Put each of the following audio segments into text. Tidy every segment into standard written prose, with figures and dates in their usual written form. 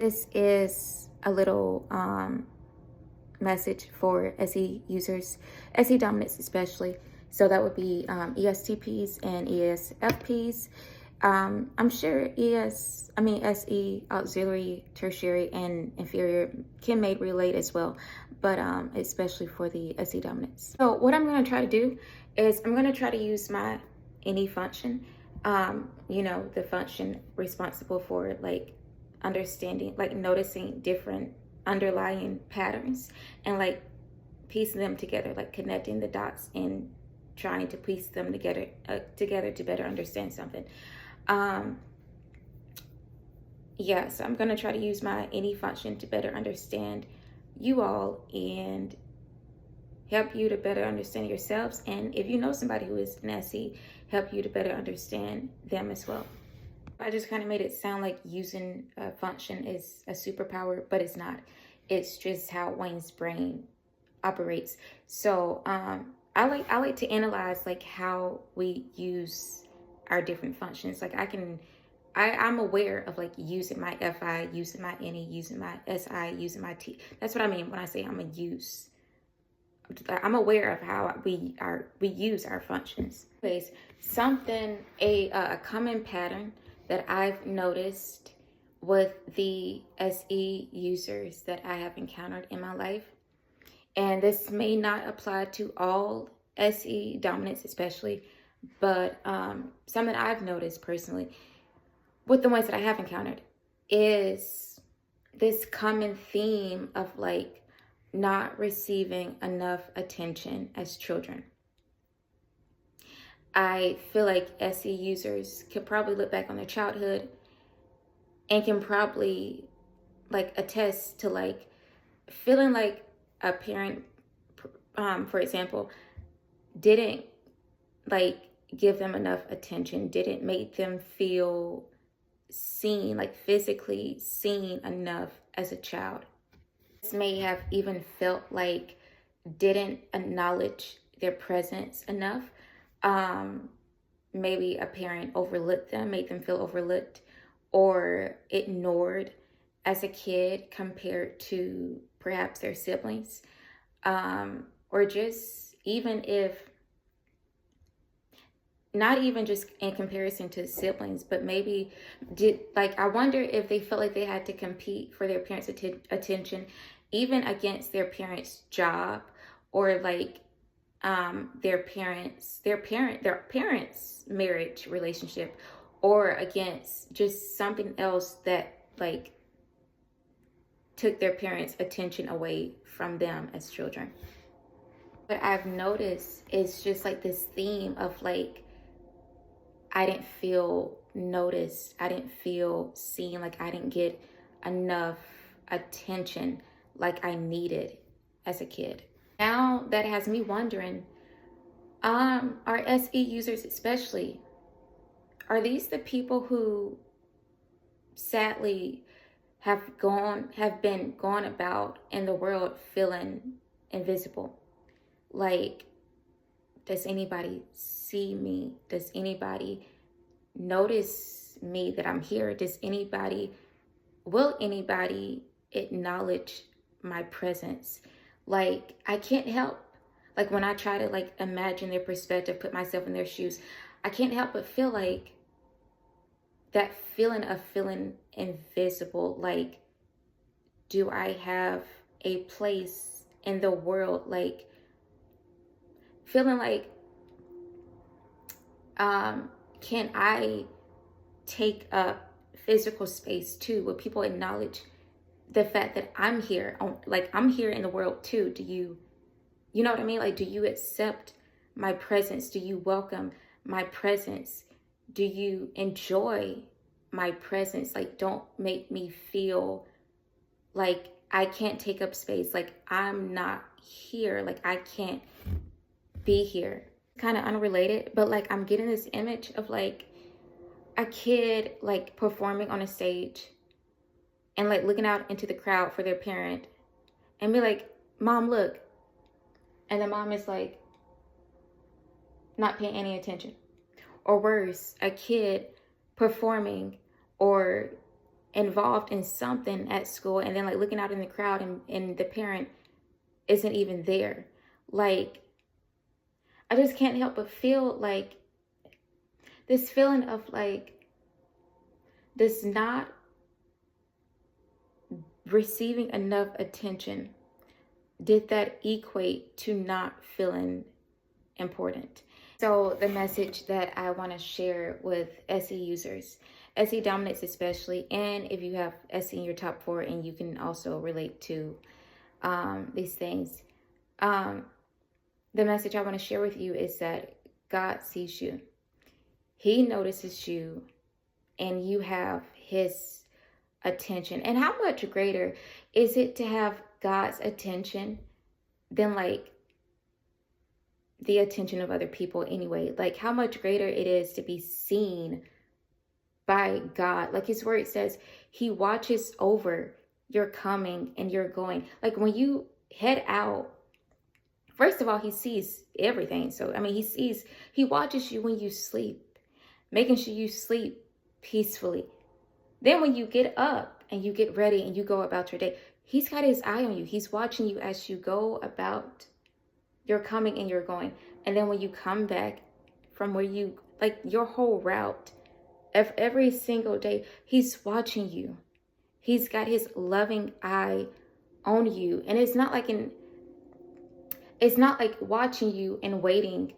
This is a little message for SE users, SE dominants especially. So that would be ESTPs and ESFPs. I'm sure SE, auxiliary, tertiary, and inferior can may relate as well, but especially for the SE dominants. So what I'm going to try to do is I'm going to try to use my any function, the function responsible for like understanding, like noticing different underlying patterns and like piecing them together, like connecting the dots and trying to piece them together to better understand something. So I'm going to try to use my any function to better understand you all and help you to better understand yourselves. And if you know somebody who is an SE, help you to better understand them as well. I just kind of made it sound like using a function is a superpower, but it's not. It's just how Wayne's brain operates. So I like to analyze like how we use our different functions. Like I'm aware of like using my FI, using my NE, using my SI, using my T. That's what I mean when I say I'm a use. I'm aware of how we use our functions. Anyways, a common pattern that I've noticed with the SE users that I have encountered in my life, and this may not apply to all SE dominants especially, but something I've noticed personally with the ones that I have encountered is this common theme of like not receiving enough attention as children. I feel like SE users could probably look back on their childhood and can probably like attest to like feeling like a parent, for example, didn't like give them enough attention, didn't make them feel seen, like physically seen enough as a child. This may have even felt like didn't acknowledge their presence enough. Maybe a parent overlooked them, made them feel overlooked or ignored as a kid compared to perhaps their siblings. Or just even if, not even just in comparison to siblings, but maybe I wonder if they felt like they had to compete for their parents' attention, even against their parents' job or like their parents' marriage relationship, or against just something else that like took their parents' attention away from them as children. What I've noticed is just like this theme of like, I didn't feel noticed, I didn't feel seen, like I didn't get enough attention like I needed as a kid. Now that has me wondering, our SE users especially, are these the people who sadly have been gone about in the world feeling invisible? Like, does anybody see me? Does anybody notice me that I'm here? Will anybody acknowledge my presence? Like, I can't help, like when I try to like imagine their perspective, put myself in their shoes, I can't help but feel like that feeling of feeling invisible. Like, do I have a place in the world? Like, feeling like, can I take up physical space too? Will people acknowledge the fact that I'm here? Like, I'm here in the world too. You know what I mean? Like, do you accept my presence? Do you welcome my presence? Do you enjoy my presence? Like, don't make me feel like I can't take up space. Like, I'm not here. Like, I can't be here. Kind of unrelated, but like I'm getting this image of like a kid like performing on a stage and like looking out into the crowd for their parent and be like, "Mom, look." And the mom is like not paying any attention. Or worse, a kid performing or involved in something at school, and then like looking out in the crowd, and the parent isn't even there. Like, I just can't help but feel like this feeling of like this not receiving enough attention. Did that equate to not feeling important? So the message that I want to share with SE users, SE dominance especially, and if you have SE in your top 4 and you can also relate to these things, the message I want to share with you is that God sees you. He notices you, and you have his attention. And how much greater is it to have God's attention than like the attention of other people anyway? Like, how much greater it is to be seen by God. Like his word says, he watches over your coming and your going. Like when you head out, first of all, he sees everything. So, I mean, he watches you when you sleep, making sure you sleep peacefully. Then when you get up and you get ready and you go about your day, he's got his eye on you. He's watching you as you go about your coming and your going. And then when you come back from where you, like your whole route, every single day, he's watching you. He's got his loving eye on you. And it's not like watching you and waiting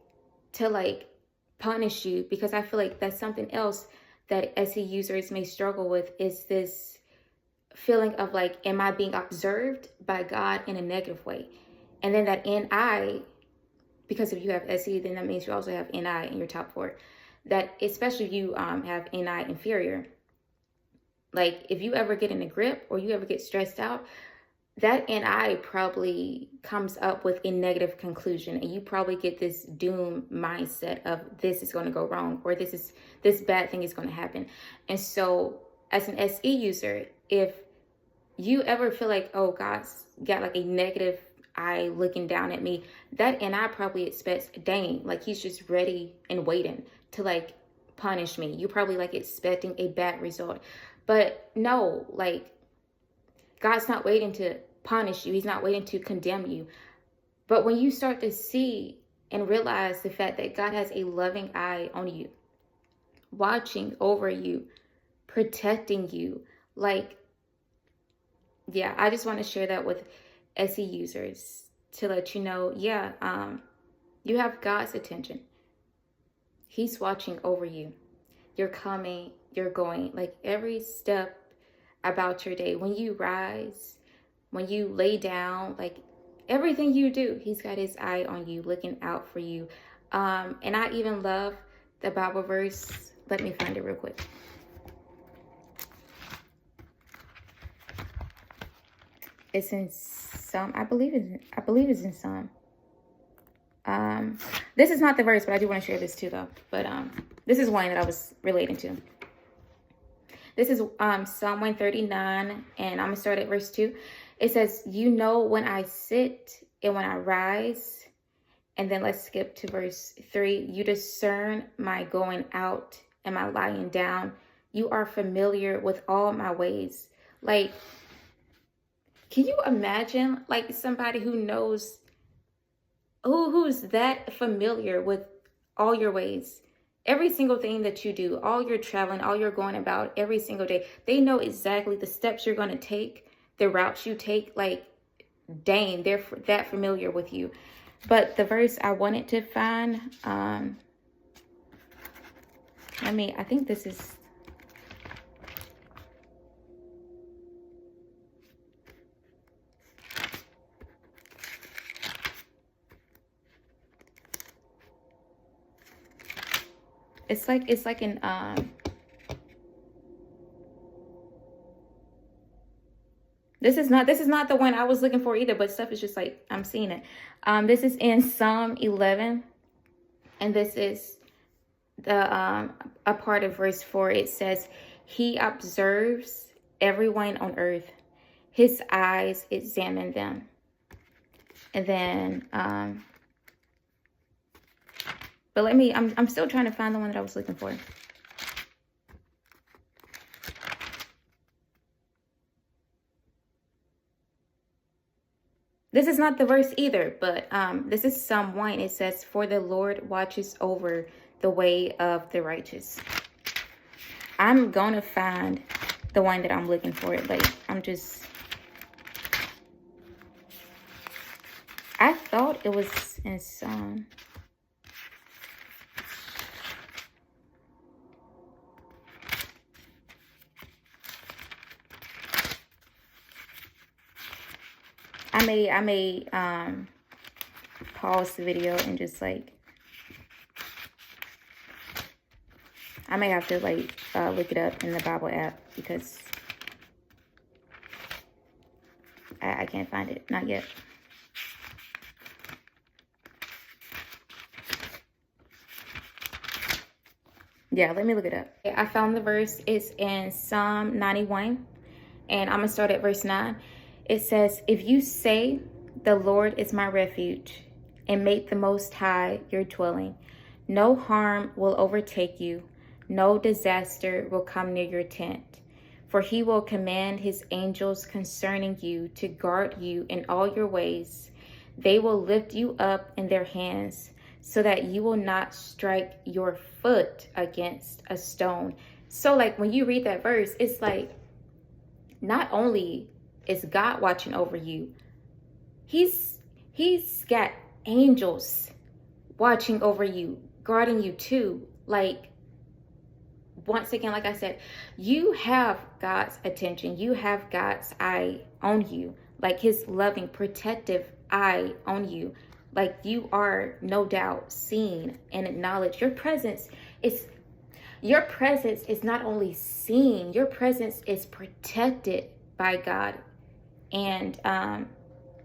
to like punish you, because I feel like that's something else that SE users may struggle with, is this feeling of like, am I being observed by God in a negative way? And then that NI, because if you have SE, then that means you also have NI in your top 4. That especially if you have NI inferior, like if you ever get in a grip or you ever get stressed out, that NI probably comes up with a negative conclusion, and you probably get this doom mindset of this is going to go wrong, or this bad thing is going to happen. And so as an SE user, if you ever feel like, oh, God's got like a negative eye looking down at me, that NI probably expects, dang, like he's just ready and waiting to like punish me. You're probably like expecting a bad result. But no, like God's not waiting to punish you. He's not waiting to condemn you. But when you start to see and realize the fact that God has a loving eye on you, watching over you, protecting you, like, yeah, I just want to share that with SE users to let you know, yeah, you have God's attention. He's watching over you. You're coming, you're going, like every step about your day. When you rise, when you lay down, like everything you do, he's got his eye on you, looking out for you. And I even love the Bible verse. Let me find it real quick. It's in Psalm. I believe it's in Psalm. This is not the verse, but I do want to share this too, though. But this is one that I was relating to. This is Psalm 139, and I'm going to start at verse 2. It says, you know when I sit and when I rise. And then let's skip to verse 3. You discern my going out and my lying down. You are familiar with all my ways. Like, can you imagine like somebody who knows, who's that familiar with all your ways? Every single thing that you do, all your traveling, all you're going about every single day, they know exactly the steps you're going to take, the routes you take. Like, dang, they're that familiar with you. But the verse I wanted to find, I think this is, it's like an, this is not the one I was looking for either, but stuff is just like, I'm seeing it. This is in Psalm 11, and this is the a part of verse 4. It says, he observes everyone on earth. His eyes examine them. And then, but I'm still trying to find the one that I was looking for. This is not the verse either, but this is Psalm 1. It says, "For the Lord watches over the way of the righteous." I'm going to find the one that I'm looking for. Like, I thought it was in Psalm. I may pause the video and just like, I may have to like look it up in the Bible app because I can't find it. Not yet. Yeah, let me look it up. I found the verse. It's in Psalm 91, and I'm going to start at verse 9. It says, "If you say, 'The Lord is my refuge,' and make the Most High your dwelling, no harm will overtake you, no disaster will come near your tent. For he will command his angels concerning you to guard you in all your ways. They will lift you up in their hands, so that you will not strike your foot against a stone." So like when you read that verse, it's like not only is God watching over you, he's got angels watching over you, guarding you too. Like, once again, like I said, you have God's attention. You have God's eye on you, like his loving, protective eye on you. Like, you are no doubt seen and acknowledged. Your presence is not only seen, your presence is protected by God. And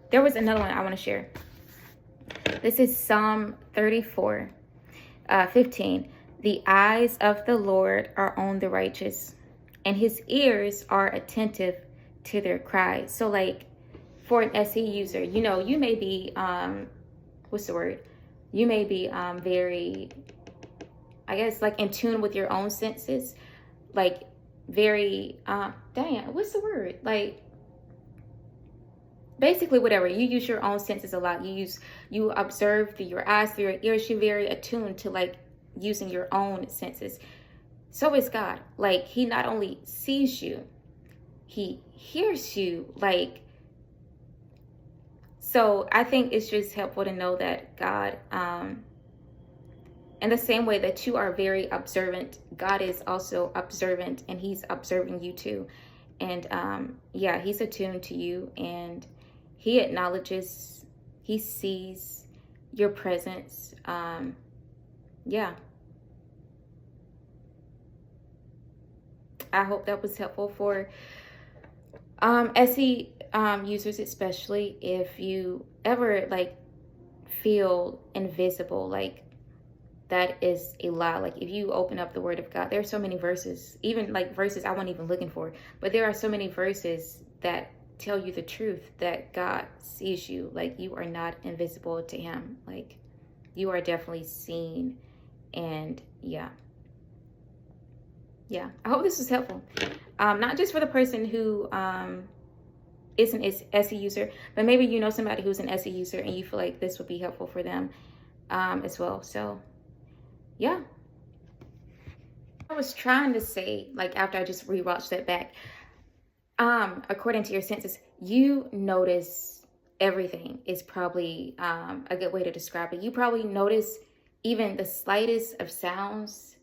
there was another one I want to share. This is Psalm 34, 15. "The eyes of the Lord are on the righteous, and his ears are attentive to their cries." So like, for an SE user, you know, you may be, what's the word? You may be very, I guess, like in tune with your own senses. Like very, what's the word? Like, basically whatever. You use your own senses a lot. You observe through your eyes, through your ears. You're very attuned to like using your own senses. So is God. Like, he not only sees you, he hears you. Like, so I think it's just helpful to know that God, in the same way that you are very observant, God is also observant, and he's observing you too. And yeah, he's attuned to you, and he acknowledges, he sees your presence. Yeah. I hope that was helpful for SE users, especially if you ever like feel invisible. Like, that is a lie. Like, if you open up the word of God, there are so many verses, even like verses I wasn't even looking for, but there are so many verses that tell you the truth, that God sees you. Like, you are not invisible to him. Like, you are definitely seen. And yeah, I hope this was helpful. Not just for the person who is an SE user, but maybe you know somebody who's an SE user and you feel like this would be helpful for them as well. So yeah, I was trying to say, like, after I just rewatched that back, according to your senses, you notice everything is probably a good way to describe it. You probably notice even the slightest of sounds.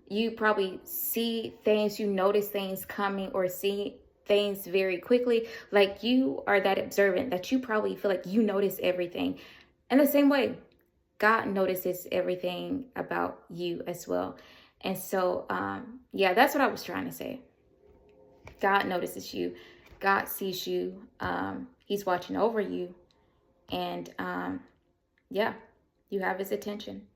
You probably see things, you notice things coming, or see things very quickly. Like, you are that observant that you probably feel like you notice everything. In the same way, God notices everything about you as well. And so, yeah, that's what I was trying to say. God notices you. God sees you. He's watching over you. And yeah, you have his attention.